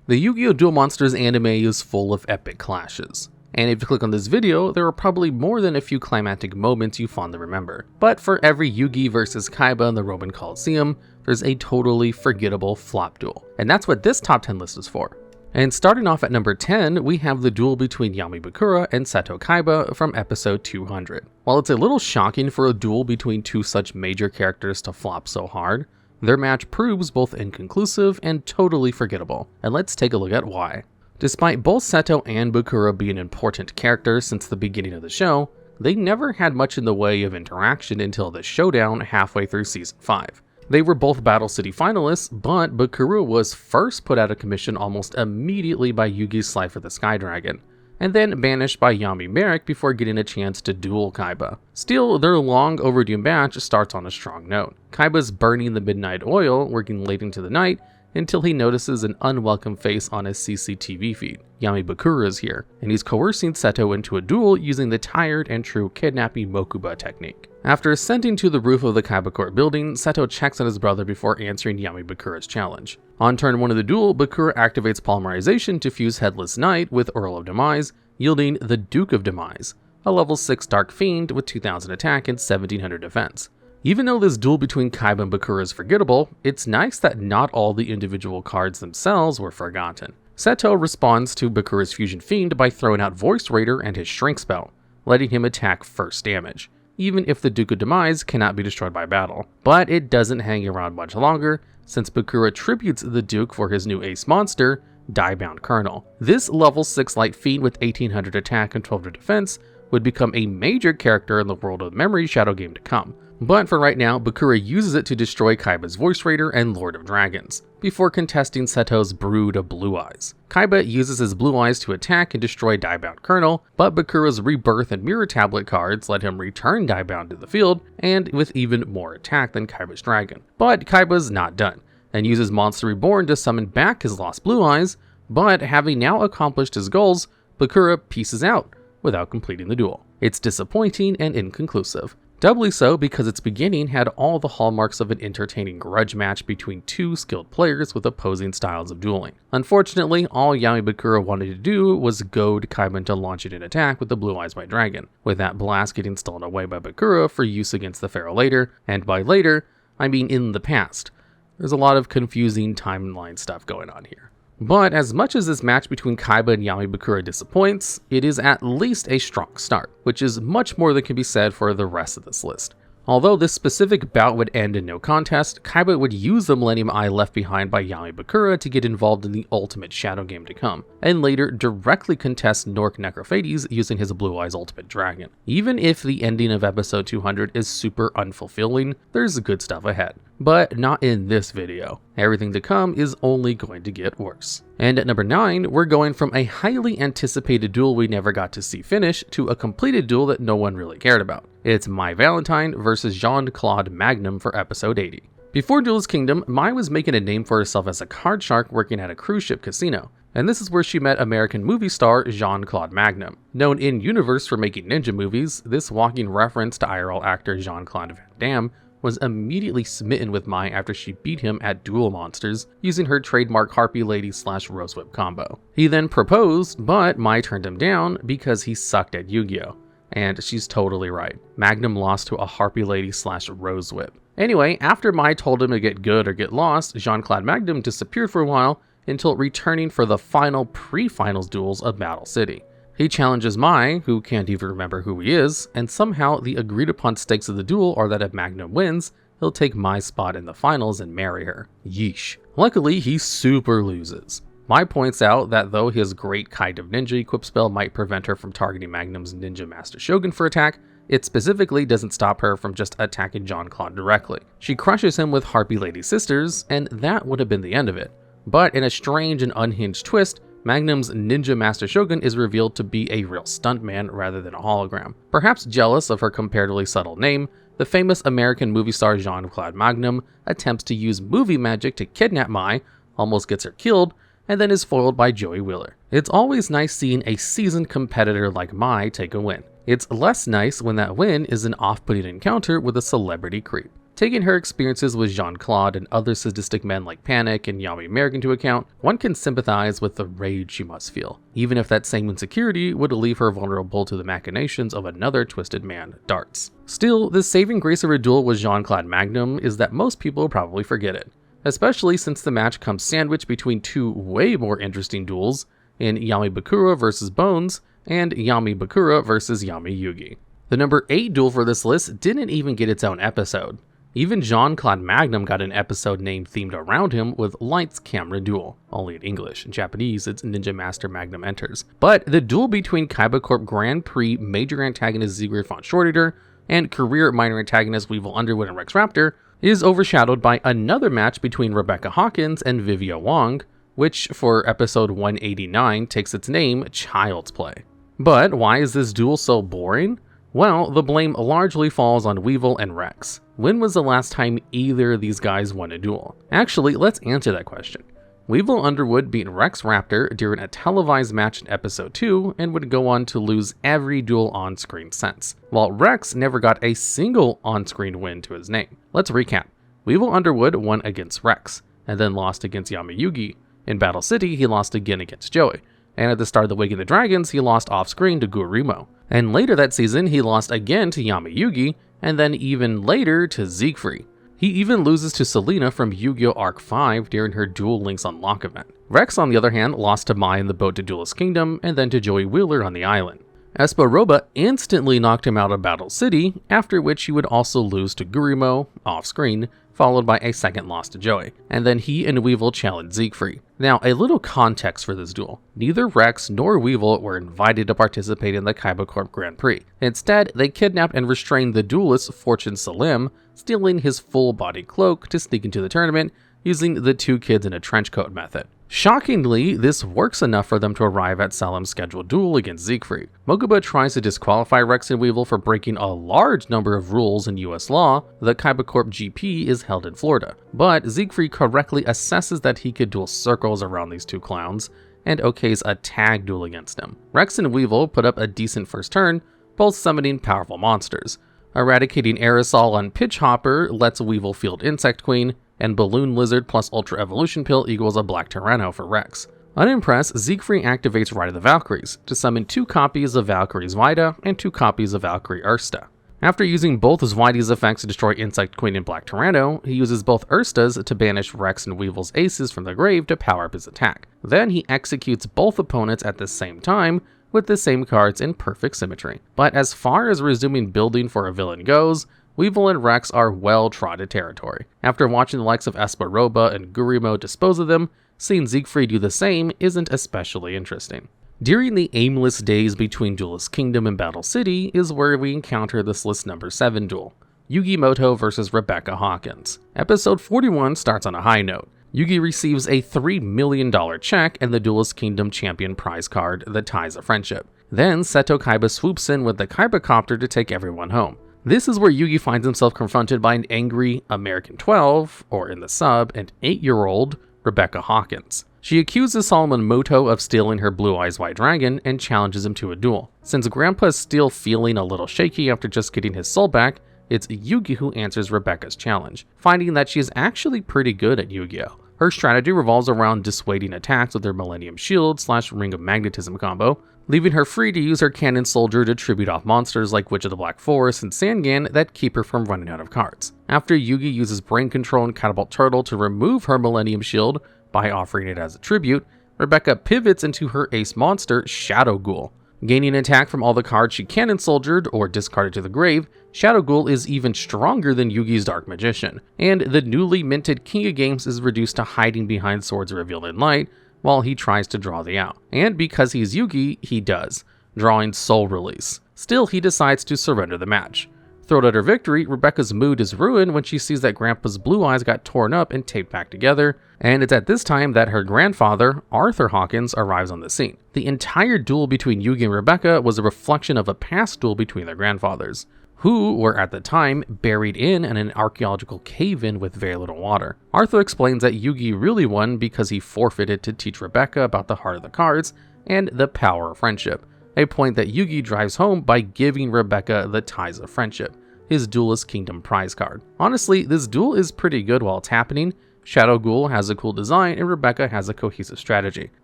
The Yu-Gi-Oh Duel Monsters anime is full of epic clashes. And if you click on this video, there are probably more than a few climactic moments you fondly remember. But for every Yugi versus Kaiba in the Roman Colosseum, there's a totally forgettable flop duel. And that's what this top 10 list is for. And starting off at number 10, we have the duel between Yami Bakura and Seto Kaiba from episode 200. While it's a little shocking for a duel between two such major characters to flop so hard, their match proves both inconclusive and totally forgettable. And let's take a look at why. Despite both Seto and Bakura being important characters since the beginning of the show, they never had much in the way of interaction until the showdown halfway through season 5. They were both Battle City finalists, but Bakura was first put out of commission almost immediately by Yugi's Slifer the Sky Dragon, and then banished by Yami Merrick before getting a chance to duel Kaiba. Still, their long overdue match starts on a strong note. Kaiba's burning the midnight oil, working late into the night, until he notices an unwelcome face on his CCTV feed. Yami Bakura is here, and he's coercing Seto into a duel using the tired and true kidnapping Mokuba technique. After ascending to the roof of the Kaiba Court building, Seto checks on his brother before answering Yami Bakura's challenge. On turn 1 of the duel, Bakura activates polymerization to fuse Headless Knight with Earl of Demise, yielding the Duke of Demise, a level 6 Dark Fiend with 2000 attack and 1700 defense. Even though this duel between Kaiba and Bakura is forgettable, it's nice that not all the individual cards themselves were forgotten. Seto responds to Bakura's Fusion Fiend by throwing out Voice Raider and his Shrink spell, letting him attack first damage, even if the Duke of Demise cannot be destroyed by battle. But it doesn't hang around much longer, since Bakura tributes the Duke for his new ace monster, Diebound Colonel. This level 6 Light Fiend with 1800 attack and 1200 defense would become a major character in the World of Memory Shadow game to come. But for right now, Bakura uses it to destroy Kaiba's Voice Raider and Lord of Dragons, before contesting Seto's Brood of Blue Eyes. Kaiba uses his Blue Eyes to attack and destroy Diebound Colonel, but Bakura's Rebirth and Mirror Tablet cards let him return Diebound to the field, and with even more attack than Kaiba's Dragon. But Kaiba's not done, and uses Monster Reborn to summon back his lost Blue Eyes, but having now accomplished his goals, Bakura pieces out without completing the duel. It's disappointing and inconclusive. Doubly so because its beginning had all the hallmarks of an entertaining grudge match between two skilled players with opposing styles of dueling. Unfortunately, all Yami Bakura wanted to do was goad Kaiba into launching an attack with the Blue Eyes White Dragon, with that blast getting stolen away by Bakura for use against the Pharaoh later, and by later, I mean in the past. There's a lot of confusing timeline stuff going on here. But as much as this match between Kaiba and Yami Bakura disappoints, it is at least a strong start, which is much more than can be said for the rest of this list. Although this specific bout would end in no contest, Kaiba would use the Millennium Eye left behind by Yami Bakura to get involved in the ultimate Shadow game to come, and later directly contest Nork Necrophades using his Blue Eyes Ultimate Dragon. Even if the ending of episode 200 is super unfulfilling, there's good stuff ahead. But not in this video. Everything to come is only going to get worse. And at number 9, we're going from a highly anticipated duel we never got to see finish to a completed duel that no one really cared about. It's Mai Valentine versus Jean-Claude Magnum for episode 80. Before Duel's Kingdom, Mai was making a name for herself as a card shark working at a cruise ship casino, and this is where she met American movie star Jean-Claude Magnum. Known in-universe for making ninja movies, this walking reference to IRL actor Jean-Claude Van Damme was immediately smitten with Mai after she beat him at Duel Monsters using her trademark Harpy Lady / Rosewhip combo. He then proposed, but Mai turned him down because he sucked at Yu-Gi-Oh! And she's totally right. Magnum lost to a Harpy Lady / Rosewhip. Anyway, after Mai told him to get good or get lost, Jean-Claude Magnum disappeared for a while until returning for the final pre-finals duels of Battle City. He challenges Mai, who can't even remember who he is, and somehow the agreed upon stakes of the duel are that if Magnum wins, he'll take Mai's spot in the finals and marry her. Yeesh. Luckily, he super loses. Mai points out that though his great Kind of Ninja equip spell might prevent her from targeting Magnum's Ninja Master Shogun for attack, it specifically doesn't stop her from just attacking Jean-Claude directly. She crushes him with Harpy Lady Sisters, and that would have been the end of it. But in a strange and unhinged twist, Magnum's Ninja Master Shogun is revealed to be a real stuntman rather than a hologram. Perhaps jealous of her comparatively subtle name, the famous American movie star Jean-Claude Magnum attempts to use movie magic to kidnap Mai, almost gets her killed, and then is foiled by Joey Wheeler. It's always nice seeing a seasoned competitor like Mai take a win. It's less nice when that win is an off-putting encounter with a celebrity creep. Taking her experiences with Jean-Claude and other sadistic men like Panic and Yami Merrick into account, one can sympathize with the rage she must feel, even if that same insecurity would leave her vulnerable to the machinations of another twisted man, Darts. Still, the saving grace of her duel with Jean-Claude Magnum is that most people probably forget it, especially since the match comes sandwiched between two way more interesting duels in Yami Bakura vs. Bones and Yami Bakura vs. Yami Yugi. The number 8 duel for this list didn't even get its own episode. Even Jean-Claude Magnum got an episode name themed around him with Lights Camera Duel, only in English. In Japanese, it's Ninja Master Magnum Enters. But the duel between Kaiba Corp Grand Prix major antagonist Zigfried von Schroeder and career minor antagonist Weevil, Underwood, and Rex Raptor is overshadowed by another match between Rebecca Hawkins and Vivia Wong, which for episode 189 takes its name Child's Play. But why is this duel so boring? Well, the blame largely falls on Weevil and Rex. When was the last time either of these guys won a duel? Actually, let's answer that question. Weevil Underwood beat Rex Raptor during a televised match in episode 2 and would go on to lose every duel on-screen since, while Rex never got a single on-screen win to his name. Let's recap. Weevil Underwood won against Rex, and then lost against Yami Yugi. In Battle City, he lost again against Joey. And at the start of the Waking the Dragons, he lost off-screen to Gurimo. And later that season, he lost again to Yami Yugi, and then even later to Zigfried. He even loses to Selena from Yu-Gi-Oh Arc 5 during her Duel Links Unlock event. Rex, on the other hand, lost to Mai in the boat to Duelist Kingdom, and then to Joey Wheeler on the island. Esperoba instantly knocked him out of Battle City, after which he would also lose to Gurimo, off-screen, followed by a second loss to Joey, and then he and Weevil challenged Zigfried. Now, a little context for this duel. Neither Rex nor Weevil were invited to participate in the Kaiba Corp Grand Prix. Instead, they kidnapped and restrained the duelist Fortune Salim, stealing his full-body cloak to sneak into the tournament, using the two kids in a trench coat method. Shockingly, this works enough for them to arrive at Salim's scheduled duel against Zigfried. Mokuba tries to disqualify Rex and Weevil for breaking a large number of rules in US law. The Kaiba Corp GP is held in Florida, but Zigfried correctly assesses that he could duel circles around these two clowns, and okays a tag duel against him. Rex and Weevil put up a decent first turn, both summoning powerful monsters. Eradicating Aerosol on Pitch Hopper lets Weevil field Insect Queen, and Balloon Lizard plus Ultra Evolution Pill equals a Black Tyranno for Rex. Unimpressed, Zigfried activates Ride of the Valkyries to summon 2 copies of Valkyrie's Vida and 2 copies of Valkyrie Ursta. After using both Zweidy's effects to destroy Insect Queen and Black Tyranno, he uses both Ursta's to banish Rex and Weevil's aces from the grave to power up his attack. Then he executes both opponents at the same time with the same cards in perfect symmetry. But as far as resuming building for a villain goes, Weevil and Rex are well-trodden territory. After watching the likes of Esperoba and Gurimo dispose of them, seeing Zigfried do the same isn't especially interesting. During the aimless days between Duelist Kingdom and Battle City is where we encounter this list number 7 duel, Yugi Muto vs. Rebecca Hawkins. Episode 41 starts on a high note. Yugi receives a $3 million check and the Duelist Kingdom champion prize card, the Ties of Friendship. Then Seto Kaiba swoops in with the Kaiba Copter to take everyone home. This is where Yugi finds himself confronted by an angry American 12, or in the sub, an 8-year-old Rebecca Hawkins. She accuses Solomon Muto of stealing her Blue Eyes White Dragon and challenges him to a duel. Since Grandpa is still feeling a little shaky after just getting his soul back, it's Yugi who answers Rebecca's challenge, finding that she is actually pretty good at Yu-Gi-Oh! Her strategy revolves around dissuading attacks with her Millennium Shield / Ring of Magnetism combo, leaving her free to use her Cannon Soldier to tribute off monsters like Witch of the Black Forest and Sangan that keep her from running out of cards. After Yugi uses Brain Control and Catapult Turtle to remove her Millennium Shield by offering it as a tribute, Rebecca pivots into her ace monster, Shadow Ghoul. Gaining attack from all the cards she Cannon Soldiered or discarded to the grave, Shadow Ghoul is even stronger than Yugi's Dark Magician, and the newly minted King of Games is reduced to hiding behind swords revealed in light, while he tries to draw the out. And because he's Yugi, he does, drawing Soul Release. Still, he decides to surrender the match. Thrilled at her victory, Rebecca's mood is ruined when she sees that Grandpa's blue eyes got torn up and taped back together, and it's at this time that her grandfather, Arthur Hawkins, arrives on the scene. The entire duel between Yugi and Rebecca was a reflection of a past duel between their grandfathers, who were at the time buried in an archaeological cave-in with very little water. Arthur explains that Yugi really won because he forfeited to teach Rebecca about the heart of the cards and the power of friendship, a point that Yugi drives home by giving Rebecca the Ties of Friendship, his Duelist Kingdom prize card. Honestly, this duel is pretty good while it's happening. Shadow Ghoul has a cool design and Rebecca has a cohesive strategy.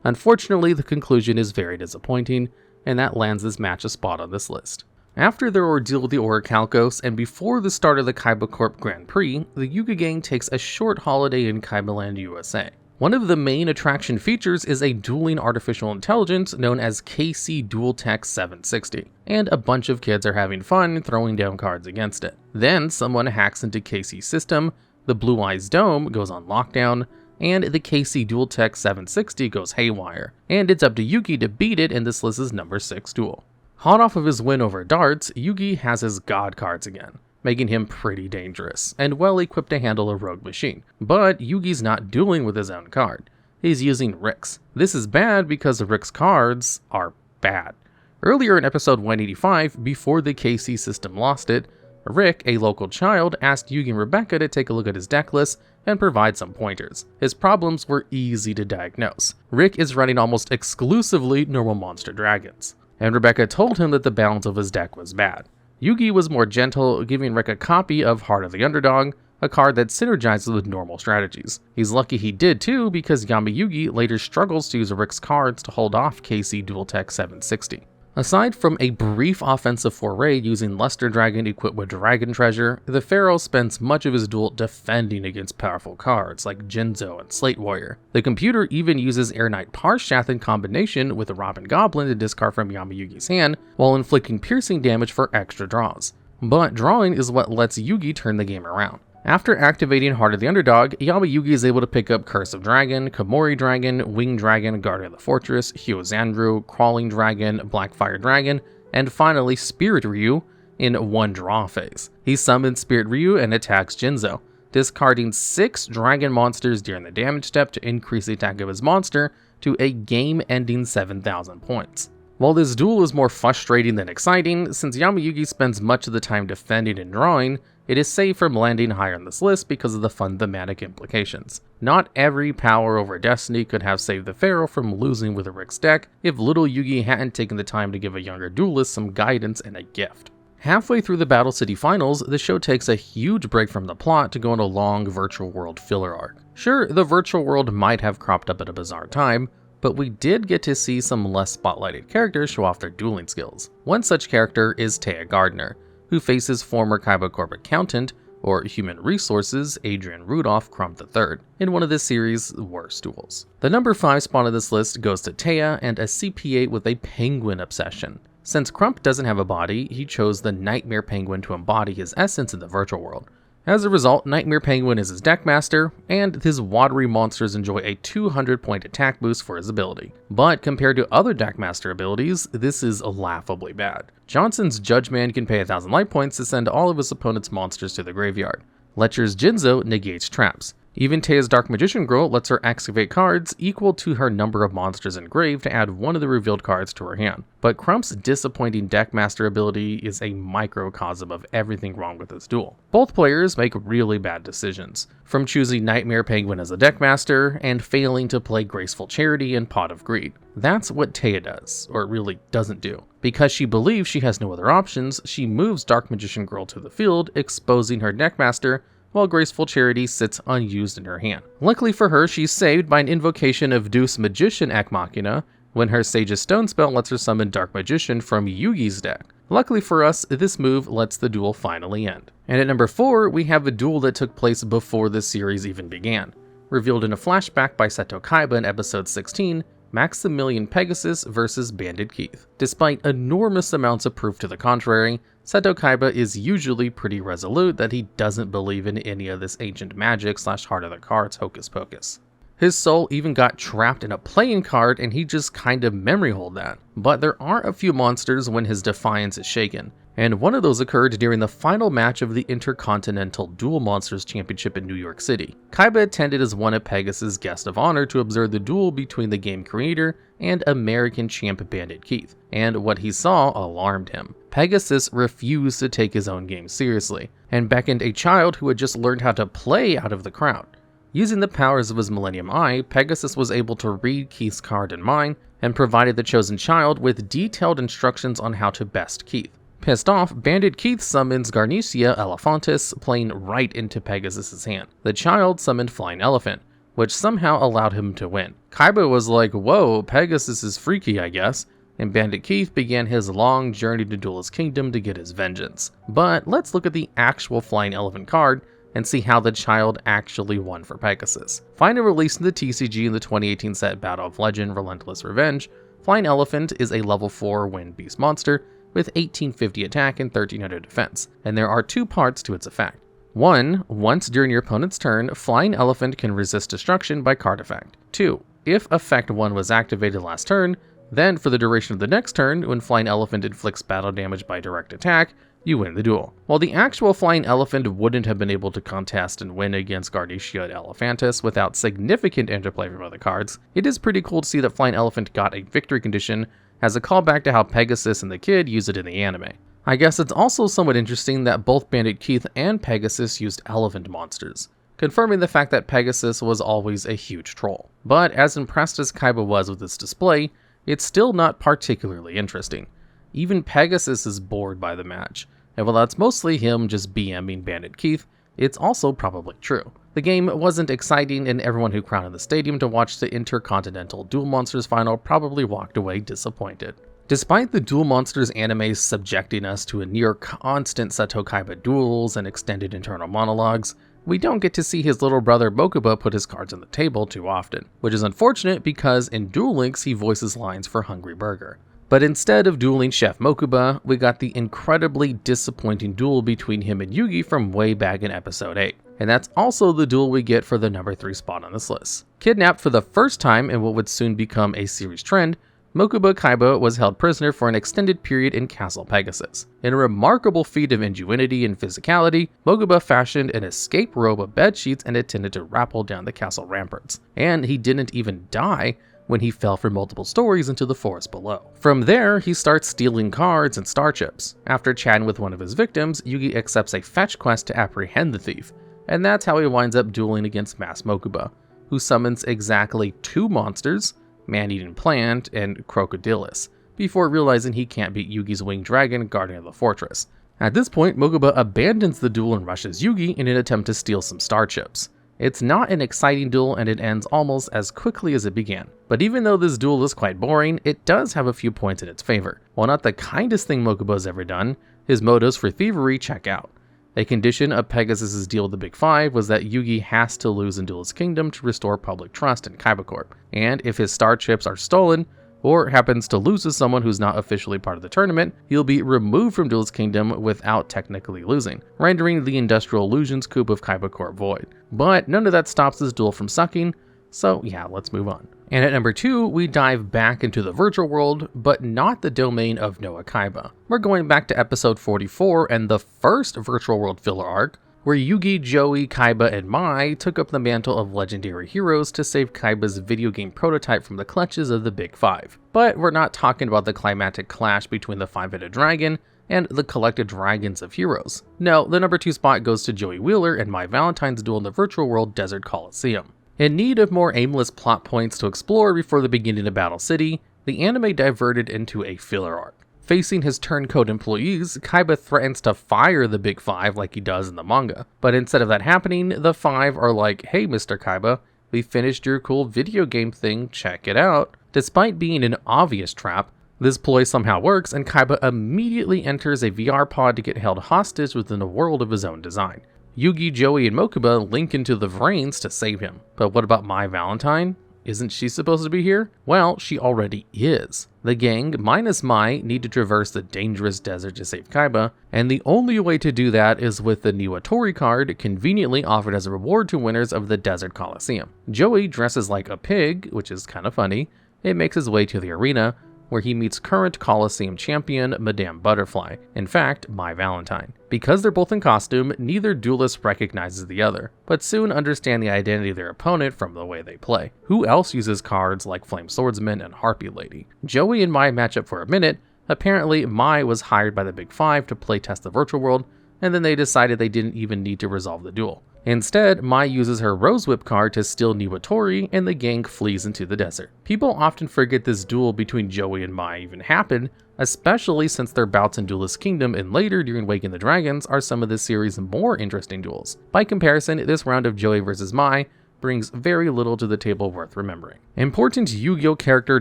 Unfortunately, the conclusion is very disappointing, and that lands this match a spot on this list. After their ordeal with the Orichalcos and before the start of the Kaiba Corp Grand Prix, the Yugi gang takes a short holiday in Kaibaland, USA. One of the main attraction features is a dueling artificial intelligence known as DuelTek 760, and a bunch of kids are having fun throwing down cards against it. Then someone hacks into KC's system, the Blue Eyes Dome goes on lockdown, and the DuelTek 760 goes haywire, and it's up to Yugi to beat it in this list's number 6 duel. Hot off of his win over Darts, Yugi has his god cards again, making him pretty dangerous, and well equipped to handle a rogue machine. But Yugi's not dueling with his own card, he's using Rick's. This is bad because Rick's cards are bad. Earlier in episode 185, before the KC system lost it, Rick, a local child, asked Yugi and Rebecca to take a look at his deck list and provide some pointers. His problems were easy to diagnose. Rick is running almost exclusively normal monster dragons, and Rebecca told him that the balance of his deck was bad. Yugi was more gentle, giving Rick a copy of Heart of the Underdog, a card that synergizes with normal strategies. He's lucky he did too, because Yami Yugi later struggles to use Rick's cards to hold off DuelTek 760. Aside from a brief offensive foray using Luster Dragon equipped with Dragon Treasure, the Pharaoh spends much of his duel defending against powerful cards like Jinzo and Slate Warrior. The computer even uses Air Knight Parshath in combination with the Robin Goblin to discard from Yami Yugi's hand, while inflicting piercing damage for extra draws. But drawing is what lets Yugi turn the game around. After activating Heart of the Underdog, Yami Yugi is able to pick up Curse of Dragon, Komori Dragon, Winged Dragon, Guardian of the Fortress, Hyozandru, Crawling Dragon, Blackfire Dragon, and finally Spirit Ryu in one draw phase. He summons Spirit Ryu and attacks Jinzo, discarding 6 dragon monsters during the damage step to increase the attack of his monster to a game-ending 7,000 points. While this duel is more frustrating than exciting, since Yami Yugi spends much of the time defending and drawing, it is safe from landing higher on this list because of the fun thematic implications. Not every power over destiny could have saved the Pharaoh from losing with Rick's deck if little Yugi hadn't taken the time to give a younger duelist some guidance and a gift. Halfway through the Battle City finals, the show takes a huge break from the plot to go on a long virtual world filler arc. Sure, the virtual world might have cropped up at a bizarre time, but we did get to see some less spotlighted characters show off their dueling skills. One such character is Gardner, who faces former Kaiba Corp accountant, or Human Resources, Adrian Crump III, in one of this series' worst duels. The number 5 spot of this list goes to Taya and a CPA with a penguin obsession. Since Crump doesn't have a body, he chose the Nightmare Penguin to embody his essence in the virtual world. As a result, Nightmare Penguin is his deckmaster, and his watery monsters enjoy a 200-point attack boost for his ability. But compared to other deckmaster abilities, this is laughably bad. Johnson's Judgeman can pay 1,000 life points to send all of his opponent's monsters to the graveyard. Letcher's Jinzo negates traps. Even Taya's Dark Magician Girl lets her excavate cards equal to her number of monsters engraved to add one of the revealed cards to her hand. But Crump's disappointing deckmaster ability is a microcosm of everything wrong with this duel. Both players make really bad decisions, from choosing Nightmare Penguin as a deckmaster and failing to play Graceful Charity and Pot of Greed. That's what Taya does, or really doesn't do. Because she believes she has no other options, she moves Dark Magician Girl to the field, exposing her deckmaster, while Graceful Charity sits unused in her hand. Luckily for her, she's saved by an invocation of Deus Magician Ex Machina, when her Sage's Stone spell lets her summon Dark Magician from Yugi's deck. Luckily for us, this move lets the duel finally end. And at number 4, we have a duel that took place before the series even began. Revealed in a flashback by Seto Kaiba in episode 16, Maximillian Pegasus versus Bandit Keith. Despite enormous amounts of proof to the contrary, Seto Kaiba is usually pretty resolute that he doesn't believe in any of this ancient magic / heart of the cards hocus pocus. His soul even got trapped in a playing card and he just kind of memory hold that. But there are a few monsters when his defiance is shaken, and one of those occurred during the final match of the Intercontinental Duel Monsters Championship in New York City. Kaiba attended as one of Pegasus' guests of honor to observe the duel between the game creator and American champ Bandit Keith, and what he saw alarmed him. Pegasus refused to take his own game seriously, and beckoned a child who had just learned how to play out of the crowd. Using the powers of his Millennium Eye, Pegasus was able to read Keith's card and mind, and provided the chosen child with detailed instructions on how to best Keith. Pissed off, Bandit Keith summons Garnicia Elephantis, playing right into Pegasus' hand. The child summoned Flying Elephant, which somehow allowed him to win. Kaiba was like, whoa, Pegasus is freaky, I guess, and Bandit Keith began his long journey to Duelist Kingdom to get his vengeance. But let's look at the actual Flying Elephant card and see how the child actually won for Pegasus. Finally released in the TCG in the 2018 set Battle of Legend Relentless Revenge, Flying Elephant is a level 4 wind beast monster with 1850 attack and 1300 defense, and there are two parts to its effect. 1. Once during your opponent's turn, Flying Elephant can resist destruction by card effect. 2. If effect 1 was activated last turn, then for the duration of the next turn, when Flying Elephant inflicts battle damage by direct attack, you win the duel. While the actual Flying Elephant wouldn't have been able to contest and win against Garnicia Elephantis without significant interplay from other cards, it is pretty cool to see that Flying Elephant got a victory condition as a callback to how Pegasus and the kid use it in the anime. I guess it's also somewhat interesting that both Bandit Keith and Pegasus used elephant monsters, confirming the fact that Pegasus was always a huge troll. But as impressed as Kaiba was with this display, it's still not particularly interesting. Even Pegasus is bored by the match, and while that's mostly him just BMing Bandit Keith, it's also probably true. The game wasn't exciting, and everyone who crowded the stadium to watch the Intercontinental Duel Monsters final probably walked away disappointed. Despite the Duel Monsters anime subjecting us to a near constant Seto Kaiba duels and extended internal monologues, we don't get to see his little brother Mokuba put his cards on the table too often, which is unfortunate because in Duel Links he voices lines for Hungry Burger. But instead of dueling Chef Mokuba, we got the incredibly disappointing duel between him and Yugi from way back in episode 8. And that's also the duel we get for the number 3 spot on this list. Kidnapped for the first time in what would soon become a series trend, Mokuba Kaiba was held prisoner for an extended period in Castle Pegasus. In a remarkable feat of ingenuity and physicality, Mokuba fashioned an escape robe of bedsheets and attempted to rappel down the castle ramparts. And he didn't even die when he fell from multiple stories into the forest below. From there, he starts stealing cards and star chips. After chatting with one of his victims, Yugi accepts a fetch quest to apprehend the thief, and that's how he winds up dueling against Mass Mokuba, who summons exactly 2 monsters, Man-Eating Plant and Crocodilus, before realizing he can't beat Yugi's winged dragon guarding of the fortress. At this point, Mokuba abandons the duel and rushes Yugi in an attempt to steal some star chips. It's not an exciting duel and it ends almost as quickly as it began. But even though this duel is quite boring, it does have a few points in its favor. While not the kindest thing Mokuba's ever done, his motives for thievery check out. A condition of Pegasus' deal with the Big Five was that Yugi has to lose in Duelist Kingdom to restore public trust in Kaiba Corp, and if his star chips are stolen, or happens to lose to someone who's not officially part of the tournament, he'll be removed from Duelist Kingdom without technically losing, rendering the Industrial Illusions coup of Kaiba Corp void. But none of that stops this duel from sucking, so yeah, let's move on. And at number 2, we dive back into the virtual world, but not the domain of Noah Kaiba. We're going back to episode 44 and the first virtual world filler arc, where Yugi, Joey, Kaiba, and Mai took up the mantle of legendary heroes to save Kaiba's video game prototype from the clutches of the Big Five. But we're not talking about the climactic clash between the five-headed dragon and the collected dragons of heroes. No, the number 2 spot goes to Joey Wheeler and Mai Valentine's duel in the virtual world Desert Colosseum. In need of more aimless plot points to explore before the beginning of Battle City, the anime diverted into a filler arc. Facing his turncoat employees, Kaiba threatens to fire the Big Five like he does in the manga. But instead of that happening, the 5 are like, hey Mr. Kaiba, we finished your cool video game thing, check it out. Despite being an obvious trap, this ploy somehow works and Kaiba immediately enters a VR pod to get held hostage within a world of his own design. Yugi, Joey, and Mokuba link into the Vrains to save him. But what about Mai Valentine? Isn't she supposed to be here? Well, she already is. The gang, minus Mai, need to traverse the dangerous desert to save Kaiba, and the only way to do that is with the new Atori card conveniently offered as a reward to winners of the Desert Colosseum. Joey dresses like a pig, which is kind of funny, and makes his way to the arena, where he meets current Colosseum champion Madame Butterfly, in fact, Mai Valentine. Because they're both in costume, neither duelist recognizes the other, but soon understand the identity of their opponent from the way they play. Who else uses cards like Flame Swordsman and Harpy Lady? Joey and Mai match up for a minute. Apparently, Mai was hired by the Big Five to playtest the virtual world, and then they decided they didn't even need to resolve the duel. Instead, Mai uses her Rose Whip card to steal Niwatori, and the gang flees into the desert. People often forget this duel between Joey and Mai even happened, especially since their bouts in Duelist Kingdom and later during Waking the Dragons are some of this series' more interesting duels. By comparison, this round of Joey vs Mai brings very little to the table worth remembering. Important Yu-Gi-Oh character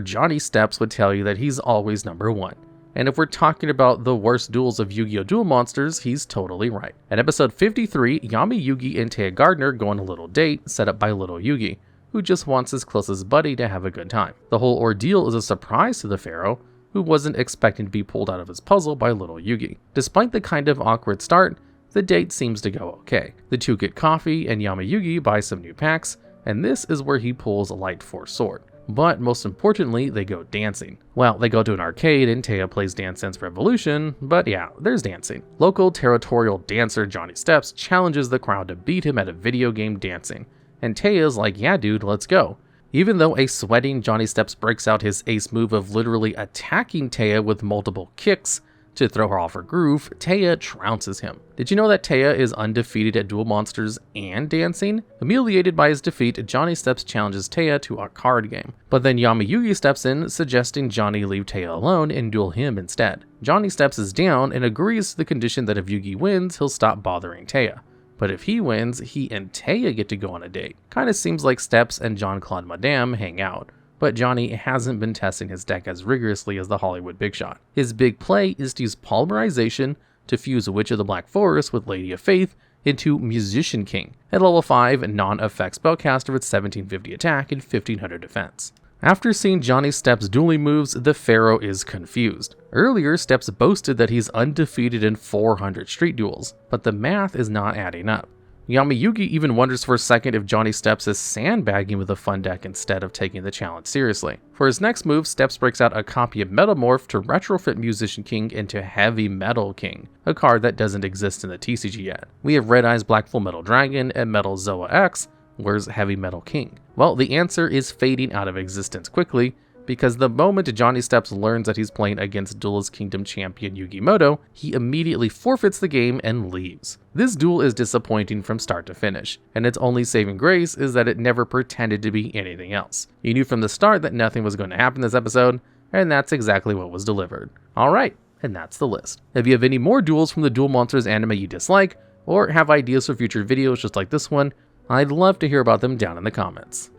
Johnny Steps would tell you that he's always number 1. And if we're talking about the worst duels of Yu-Gi-Oh Duel Monsters, he's totally right. In episode 53, Yami, Yugi, and Taya Gardner go on a little date set up by little Yugi, who just wants his closest buddy to have a good time. The whole ordeal is a surprise to the Pharaoh, who wasn't expecting to be pulled out of his puzzle by little Yugi. Despite the kind of awkward start, the date seems to go okay. The two get coffee, and Yami Yugi buys some new packs, and this is where he pulls a Light Force sword. But most importantly, they go dancing. Well, they go to an arcade and Taya plays Dance Dance Revolution, but yeah, there's dancing. Local territorial dancer Johnny Steps challenges the crowd to beat him at a video game dancing, and Taya's like, yeah dude, let's go. Even though a sweating Johnny Steps breaks out his ace move of literally attacking Taya with multiple kicks to throw her off her groove, Taya trounces him. Did you know that Taya is undefeated at Duel Monsters and dancing? Humiliated by his defeat, Johnny Steps challenges Taya to a card game. But then Yami Yugi steps in, suggesting Johnny leave Taya alone and duel him instead. Johnny Steps is down and agrees to the condition that if Yugi wins, he'll stop bothering Taya. But if he wins, he and Taya get to go on a date. Kinda seems like Steps and Jean-Claude Madame hang out. But Johnny hasn't been testing his deck as rigorously as the Hollywood big shot. His big play is to use polymerization to fuse Witch of the Black Forest with Lady of Faith into Musician King, at level 5 non-effect spellcaster with 1750 attack and 1500 defense. After seeing Johnny Steps' dueling moves, the Pharaoh is confused. Earlier, Steps boasted that he's undefeated in 400 street duels, but the math is not adding up. Yami Yugi even wonders for a second if Johnny Steps is sandbagging with a fun deck instead of taking the challenge seriously. For his next move, Steps breaks out a copy of Metamorph to retrofit Musician King into Heavy Metal King, a card that doesn't exist in the TCG yet. We have Red Eye's Black Full Metal Dragon and Metal Zoa X. Where's Heavy Metal King? Well, the answer is fading out of existence quickly, because the moment Johnny Steps learns that he's playing against Duelist Kingdom champion Yugi Muto, he immediately forfeits the game and leaves. This duel is disappointing from start to finish, and its only saving grace is that it never pretended to be anything else. You knew from the start that nothing was going to happen this episode, and that's exactly what was delivered. Alright, and that's the list. If you have any more duels from the Duel Monsters anime you dislike, or have ideas for future videos just like this one, I'd love to hear about them down in the comments.